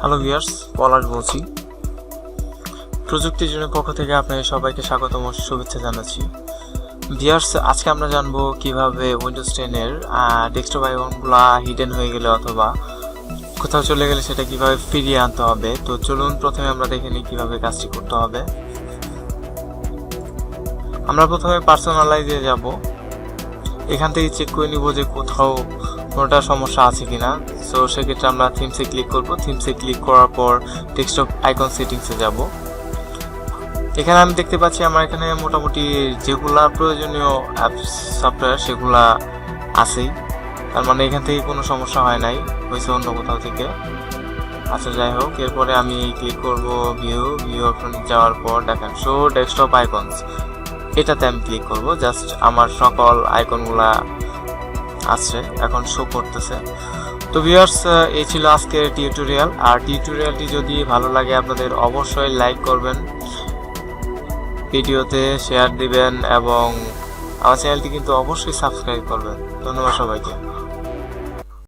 Hello viewers, পলাশ বলছি। প্রযুক্তির জন্য পক্ষ থেকে আপনাদের সবাইকে স্বাগতম ও শুভেচ্ছা জানাচ্ছি। ভিউয়ার্স, আজকে আমরা জানবো কিভাবে উইন্ডোজ 10 এর ডেস্কটপ আইকনগুলো হিডেন হয়ে গেলে অথবা কোথাও চলে গেলে সেটা কিভাবে ফিরিয়ে আনতে হবে। তো চলুন প্রথমে আমরা দেখে নিই কিভাবে কাজটি করতে হবে। আমরা প্রথমে পার্সোনালাইজে যাব। এখান থেকে চেক করে নিব যে কোথাও কোনোটা সমস্যা আছে কিনা। সো সেক্ষেত্রে আমরা থিমসে ক্লিক করব। থিমসে ক্লিক করার পর ডেস্কটপ আইকন সেটিংসে যাব। এখানে আমি দেখতে পাচ্ছি আমার এখানে মোটামুটি যেগুলা প্রয়োজনীয় অ্যাপস সফটওয়্যার সেগুলা আছেই, তার মানে এখান থেকে কোনো সমস্যা হয় নাই, হয়েছে অন্য কোথাও থেকে। আচ্ছা, যাই হোক, এরপরে আমি ক্লিক করব ভিউ অপশনে যাওয়ার পর দেখেন শো ডেস্কটপ আইকনস, এটাতে আমি ক্লিক করব। জাস্ট আমার সকল আইকনগুলা আছে এখন শো করতেছে। তো ভিউয়ার্স, এই ছিল আজকের টিউটোরিয়াল। আর টিউটোরিয়ালটি যদি ভালো লাগে আপনাদের অবশ্যই লাইক করবেন, ভিডিওতে শেয়ার দিবেন এবং আমার চ্যানেলটি কিন্তু অবশ্যই সাবস্ক্রাইব করবেন। ধন্যবাদ সবাইকে।